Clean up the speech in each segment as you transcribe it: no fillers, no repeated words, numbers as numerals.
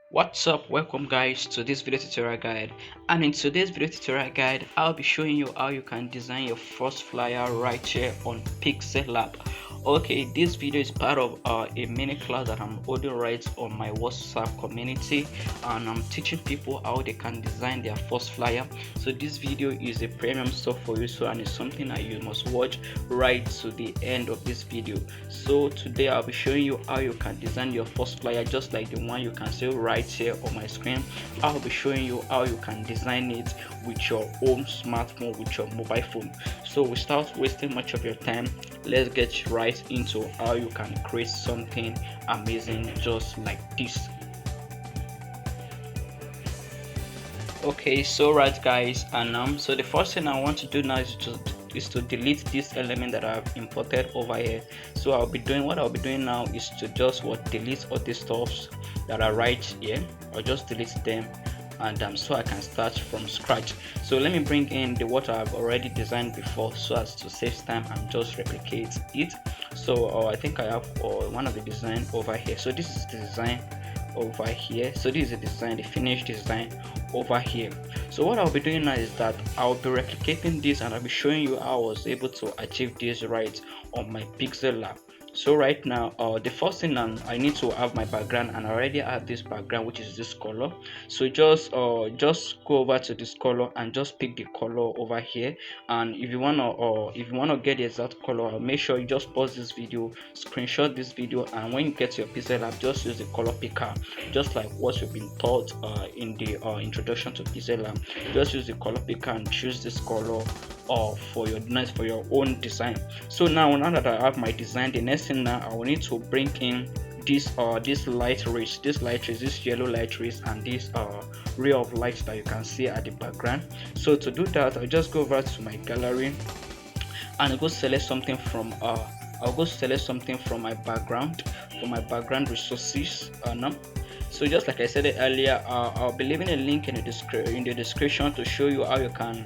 What's up? Welcome guys to this video tutorial guide, and in today's video tutorial guide I'll be showing you how you can design your first flyer right here on PixelLab. Okay, this video is part of a mini class that I'm holding right on my WhatsApp community, and I'm teaching people how they can design their first flyer. So this video is a premium stuff for you, and it's something that you must watch right to the end of this video. So today I'll be showing you how you can design your first flyer just like the one you can see right here on my screen. I'll be showing you how you can design it with your own smartphone, with your mobile phone. So without wasting much of your time, let's get right into how you can create something amazing just like this. Okay, so right guys, and so the first thing I want to do now is to delete this element that I've imported over here. So I'll be doing now is to just delete all the stuffs that are right here. I'll just delete them, and so I can start from scratch. So let me bring in the what I've already designed before, so as to save time and just replicate it. So I think I have one of the design over here. So this is the design over here. So this is the design, the finished design over here. So what I'll be doing now is that I'll be replicating this, and I'll be showing you how I was able to achieve this right on my PixelLab. So right now, the first thing I need to have my background, and I already have this background, which is this color. So just go over to this color and just pick the color over here. And if you wanna get the exact color, make sure you just pause this video, screenshot this video, and when you get to your PixelLab, just use the color picker, just like what you've been taught in the introduction to PixelLab. Just use the color picker and choose this color for your own design. So now that I have my design, the next thing now I will need to bring in this light rays, this yellow light rays, and this ray of light that you can see at the background. So to do that, I'll just go over to my gallery and I'll go select something from my background, resources. Now, so just like I said earlier, I'll be leaving a link in the description to show you how you can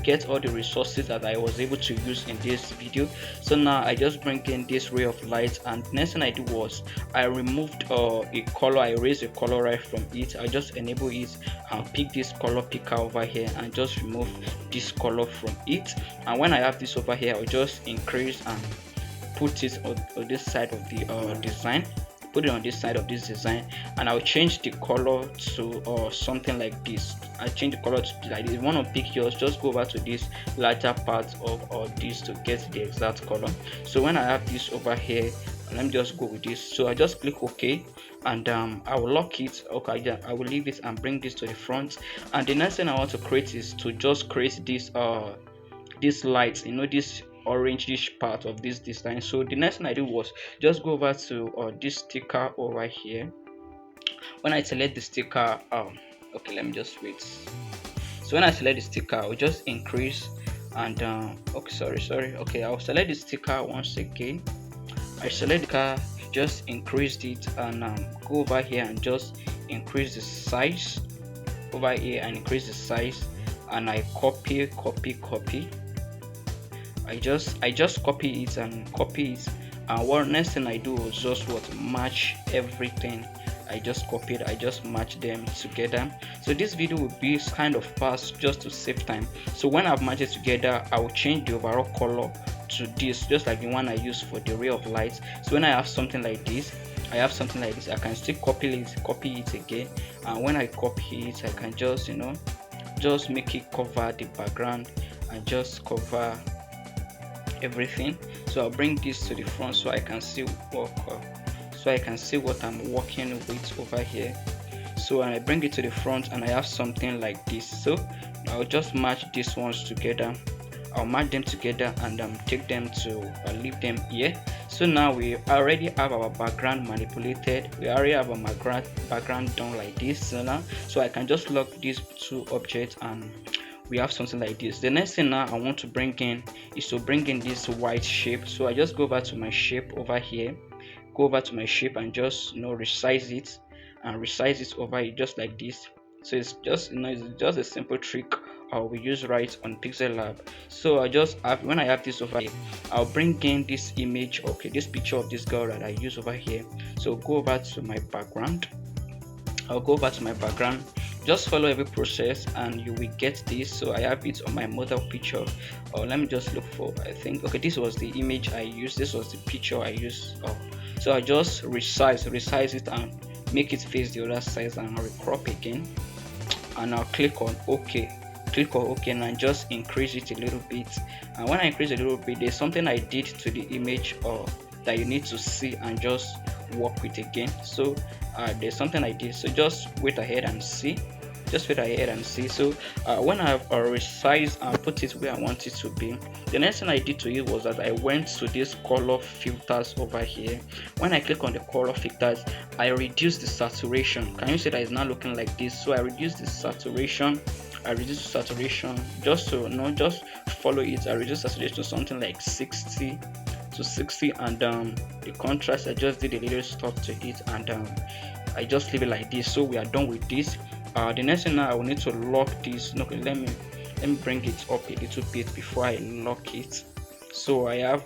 get all the resources that I was able to use in this video. So now I just bring in this ray of light, and the next thing I do was I removed a color. I erased a color right from it. I just enable it and pick this color picker over here and just remove this color from it. And when I have this over here, I'll just increase and put it on this side of the design. Put it on this side of this design, and I'll change the color to something like this. I change the color to like this. If you want to pick yours, just go over to this larger part of this to get the exact color. So when I have this over here, let me just go with this. So I just click OK, and I will lock it. Okay, I will leave it and bring this to the front. And the next thing I want to create is to just create this lights, this orange part of this design. So the next thing I did was just go over to this sticker over here. When I select the sticker, okay, let me just wait. So when I select the sticker, I'll just increase and okay, I'll select the sticker once again. I select the car, just increased it, and go over here and just increase the size over here and increase the size, and I copy. I just copy it and copy it, and what next thing I do is just match everything. I just copied, I just match them together. So this video will be kind of fast just to save time. So when I've matched it together, I will change the overall color to this, just like the one I used for the ray of light. So when I have something like this, I can still copy it again, and when I copy it, I can just just make it cover the background and just cover everything. So I'll bring this to the front so I can see what I'm working with over here. So when I bring it to the front and I have something like this, so I'll just match these ones together. I'll match them together and take them to leave them here. So now we already have our background manipulated. We already have our background done like this. So I can just lock these two objects and we have something like this. The next thing now I want to bring in is to bring in this white shape. So I just go over to my shape over here, and just resize it over here just like this. So it's just it's just a simple trick we use right on PixelLab. So when I have this over here, I'll bring in this image, okay, this picture of this girl that I use over here. So go over to my background I'll go back to my background, just follow every process and you will get this. So I have it on my model picture, or let me just look for, I think, okay, this was the image I used, this was the picture I used. So I just resize it and make it face the other side, and I'll recrop again, and I'll click on OK. Click on OK and I just increase it a little bit. And when I increase a little bit, there's something I did to the image that you need to see and just work with again. So there's something I did, so just wait ahead and see. So when I've resized and put it where I want it to be, the next thing I did to it was that I went to this color filters over here. When I click on the color filters, I reduce the saturation. Can you see that it's now looking like this? So I reduce the saturation. Just to just follow it. I reduce saturation to something like 60 to 60, and the contrast I just did a little stuff to it, and I just leave it like this. So we are done with this. The next thing now, I will need to lock this. Okay, let me bring it up a little bit before I lock it. So I have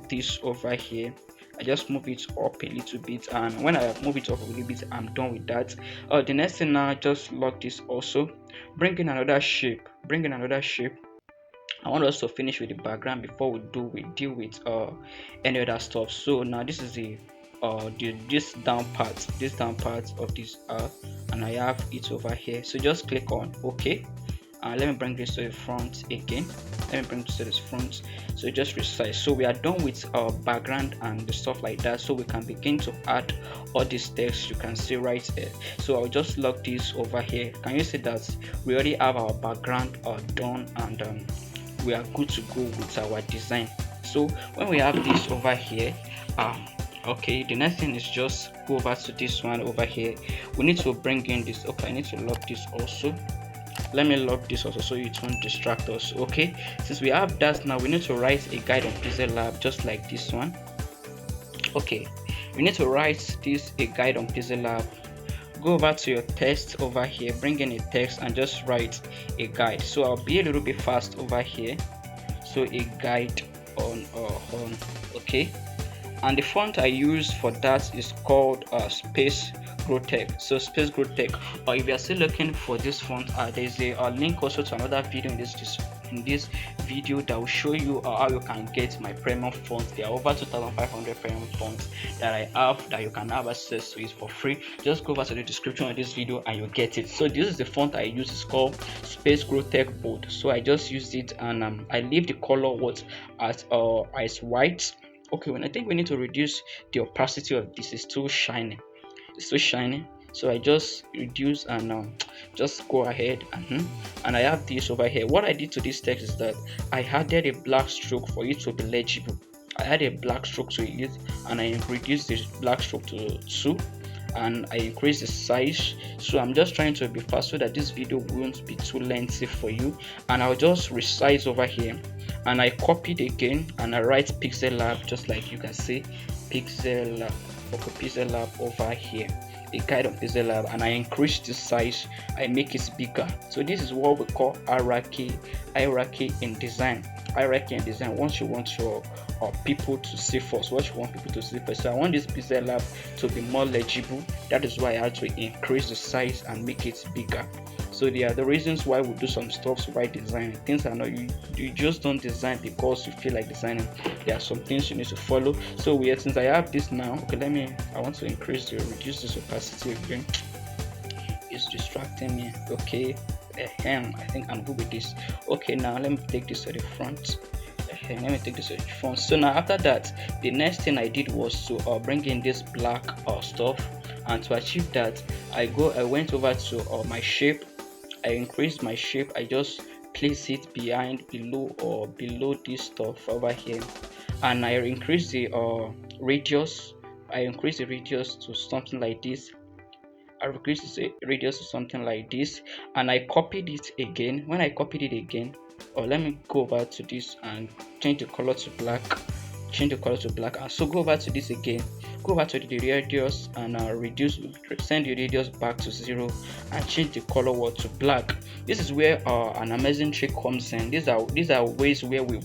this over here. I just move it up a little bit, and when I move it up a little bit, I'm done with that. The next thing now, just lock this also. Bring in another shape. I want us to finish with the background before we deal with any other stuff. So now this is this down part of this and I have it over here. So just click on OK. Let me bring this to the front again. So just resize. So we are done with our background and the stuff like that, so we can begin to add all this text you can see right here. So I'll just lock this over here. Can you see that we already have our background done, and we are good to go with our design. So when we have this over here, okay, the next thing is just go over to this one over here. We need to bring in this. Okay, I need to lock this also. Let me lock this also so it won't distract us. Okay, since we have that, now we need to write a guide on PixelLab just like this one. Okay, we need to write this a guide on PixelLab. Go over to your text over here, bring in a text and just write a guide. So I'll be a little bit fast over here. So a guide on okay, and the font I use for that is called Space Growtech. So Space Growtech, or if you are still looking for this font, there's a link also to another video in this video that will show you how you can get my premium font. There are over 2,500 premium fonts that I have that you can have access to it for free. Just go over to the description of this video and you'll get it. So this is the font I use. It's called Space Growtech Bold. So I just used it, and I leave the color as white. Okay, when I think we need to reduce the opacity of this. It's too shiny. So I just reduce and just go ahead and I have this over here. What I did to this text is that I added a black stroke for it to be legible. I added a black stroke to it, and I reduced the black stroke to 2, and I increase the size. So I'm just trying to be fast so that this video won't be too lengthy for you. And I'll just resize over here, and I copied again and I write PixelLab just like you can see, PixelLab. Okay, PixelLab over here, a guide on PixelLab, and I increase the size, I make it bigger. So this is what we call hierarchy in design. Once you want your people to see first, so I want this PixelLab to be more legible. That is why I had to increase the size and make it bigger. So there are the reasons why we do some stuff while designing. Things are not, you just don't design because you feel like designing. There are some things you need to follow. So since I have this now, okay, I want to reduce this opacity again. It's distracting me. Okay, I think I'm good with this. Okay, now let me take this to the front. So now after that, the next thing I did was to bring in this black stuff, and to achieve that, I went over to my shape. I increased my shape. I just place it below this stuff over here, and I increase the radius. I increase the radius to something like this. And I copied it again. When I copied it again, let me go over to this and change the color to black. And so go over to this again. go back to the radius and send the radius back to 0 and change the color word to black. This is where an amazing trick comes in. These are ways where we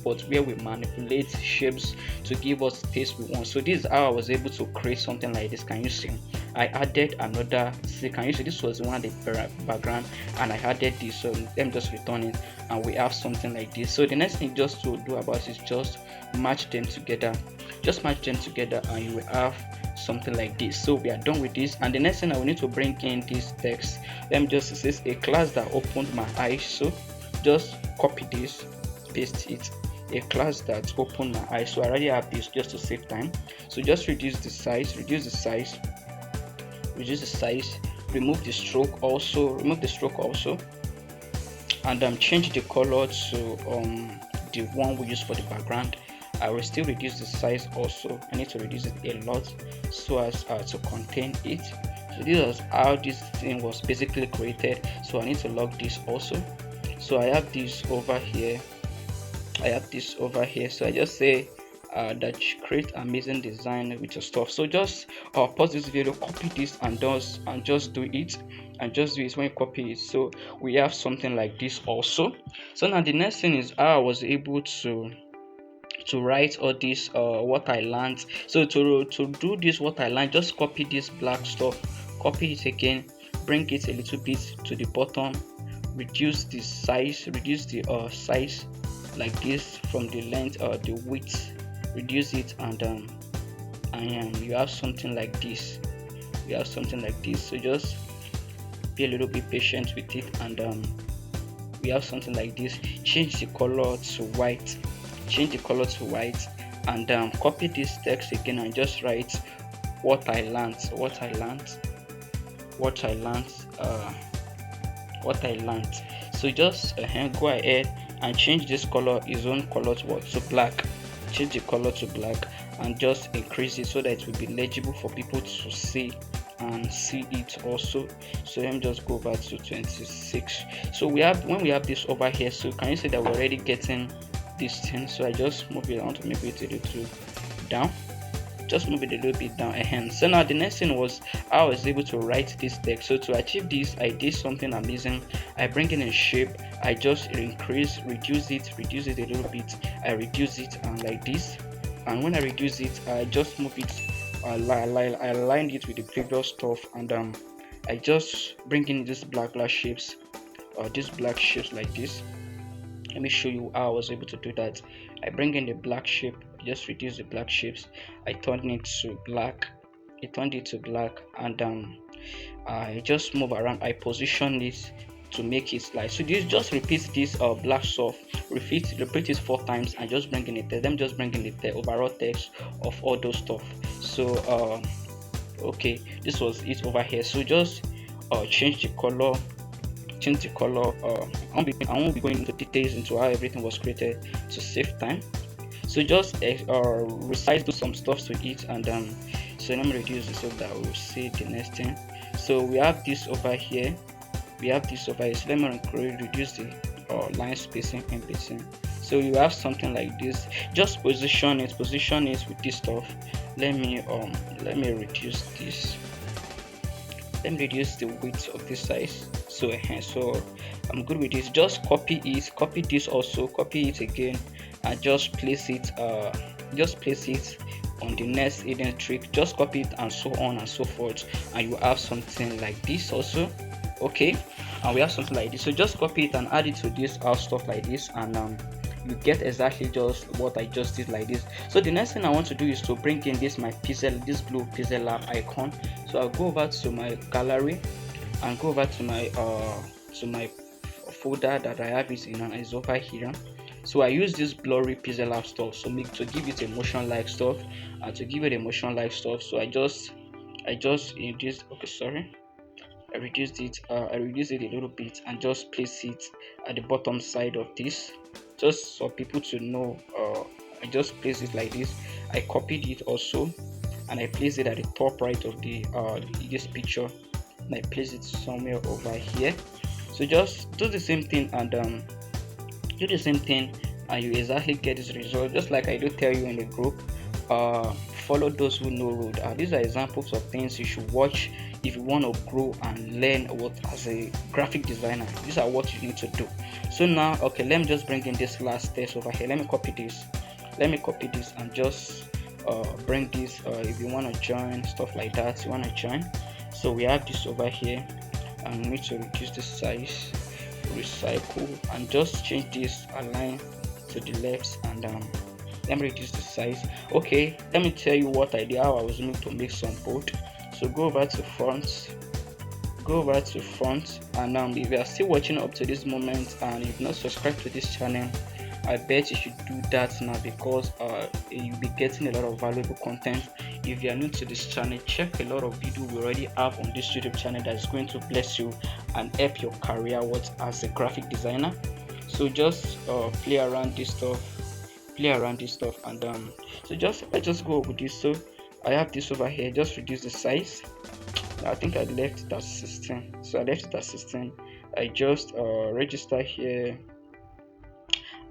manipulate shapes to give us the taste we want. So this is how I was able to create something like this. Can you see? I added another. See, can you see? This was one of the background, and I added this. So let me just return it, and we have something like this. So the next thing just to do about is just match them together. Just match them together, and you will have something like this. So we are done with this, and the next thing I will need to bring in this text. Let me just say a class that opened my eyes. So just copy this, paste it. A class that opened my eyes. So I already have this just to save time. So just reduce the size, remove the stroke also, and change the color to the one we use for the background. I will still reduce the size also. I need to reduce it a lot so as to contain it. So this is how this thing was basically created. So I need to log this also. So I have this over here. So I just say that create amazing design with your stuff. So just pause this video, copy this, and just do it. When you copy it. So we have something like this also. So now the next thing is how I was able to write all this what I learned. So to do this what I learned, just copy this black stuff, copy it again, bring it a little bit to the bottom, reduce the size like this from the length or the width, reduce it, and you have something like this. So just be a little bit patient with it, and we have something like this. Change the color to white, and copy this text again and just write what I learned. So just go ahead and change this color, his own color to black. Change the color to black and just increase it so that it will be legible for people to see and see it also. So let me just go back to 26. So when we have this over here, so can you see that we're already getting this thing? So I just move it. I want to move it a little down. Just move it a little bit down ahead. So now the next thing was I was able to write this text. So to achieve this, I did something amazing. I bring in a shape, I just reduce it a little bit. I reduce it like this, and when I reduce it, I just move it. I aligned it with the previous stuff, and I just bring in these black shapes, like this. Let me show you how I was able to do that. I bring in the black shape, just reduce the black shapes. I turned it to black, and I just move around. I position this to make it like so. This just repeat this black stuff. Repeat it 4 times, and just bring in the them just bring in the overall text of all those stuff. So okay, this was it over here. So just change the color. I won't be going into details into how everything was created to save time. So just resize, do some stuff to it, and so let me reduce this so that we'll see the next thing. So we have this over here. So let me reduce the line spacing in between. So you have something like this. Just position it with this stuff. Let me reduce this. Let me reduce the width of this size. So I'm good with this. Just copy this also, copy it again, and just place it on the next hidden trick. Just copy it and so on and so forth, and you have something like this also. Okay, and we have something like this. So just copy it and add it to this stuff like this, and you get exactly just what I just did like this. So the next thing I want to do is to bring in this blue PixelLab icon. So I'll go over to my gallery and go over to my folder that I have is in, and is over here. So I use this blurry PixelLab stuff to give it a motion like stuff, So I just in this. Okay, sorry. I reduced it a little bit and just place it at the bottom side of this, just for people to know. I just place it like this. I copied it also, and I placed it at the top right of this picture, and I place it somewhere over here. So just do the same thing, and you exactly get this result, just like I do tell you in the group. follow those who know road. These are examples of things you should watch if you want to grow and learn what as a graphic designer. These are what you need to do. So now, okay, let me just bring in this last test over here. Let me copy this and just bring this. If you want to join, stuff like that, you want to join. So we have this over here, and we need to reduce the size, recycle, and just change this align to the left, and let me reduce the size. Okay, let me tell you what I did, how I was able to make some bold. So go over to front, and if you are still watching up to this moment and you've not subscribed to this channel, I bet you should do that now, because you'll be getting a lot of valuable content. If you are new to this channel, check a lot of videos we already have on this YouTube channel that is going to bless you and help your career as a graphic designer. So just play around this stuff, and so let's just go with this. So I have this over here, just reduce the size. I think I left it at 16, so I left it at 16. I just register here,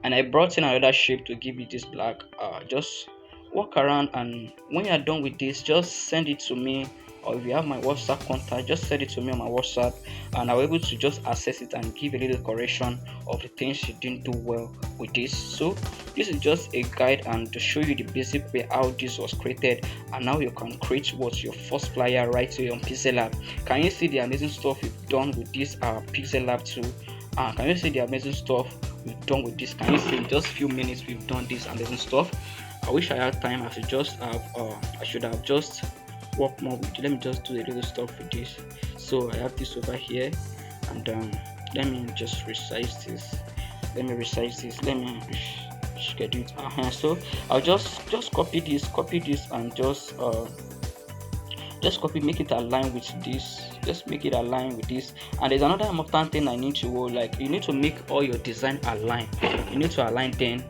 and I brought in another shape to give it this black. Just walk around, and when you are done with this, just send it to me, or if you have my WhatsApp contact, just send it to me on my WhatsApp, and I'll be able to just access it and give a little correction of the things you didn't do well with this. So this is just a guide and to show you the basic way how this was created, and now you can create what's your first flyer right here on PixelLab. Can you see the amazing stuff we've done with this PixelLab tool? Can you see the amazing stuff we've done with this? Can you see in just few minutes we've done this amazing stuff? I wish I had time. I should have just worked more with it. Let me just do a little stuff with this. So I have this over here, and let me just resize this. Let me schedule it. So I'll just copy this, and just copy, make it align with this. Just make it align with this. And there's another important thing I need to like, you need to make all your design align. You need to align them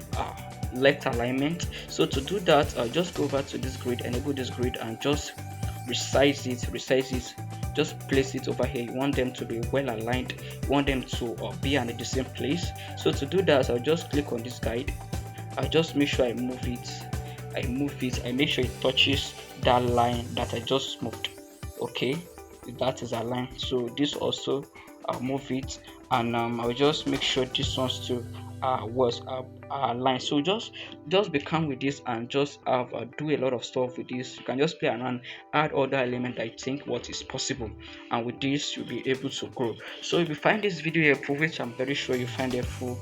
left alignment. So to do that, just go over to this grid, enable this grid, and just resize it. Just place it over here. You want them to be well aligned, you want them to be in the same place. So to do that, I'll just click on this guide. I just make sure I move it. I make sure it touches that line that I just moved. Okay, that is aligned. So this also, I'll move it, and I'll just make sure this one's too was aligned. So just be calm with this, and just do a lot of stuff with this. You can just play around, add other element. I think what is possible, and with this you'll be able to grow. So if you find this video helpful, which I'm very sure you find helpful,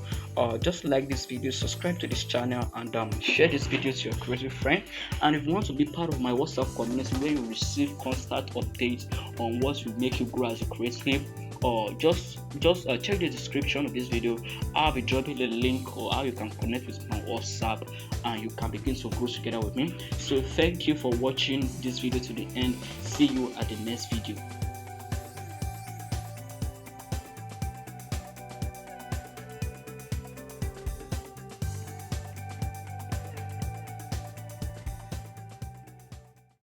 just like this video, subscribe to this channel, and share this video to your creative friend. And if you want to be part of my WhatsApp community where you receive constant updates on what will make you grow as a creative, or just check the description of this video. I'll be dropping the link or how you can connect with my WhatsApp, and you can begin to grow together with me. So thank you for watching this video to the end. See you at the next video.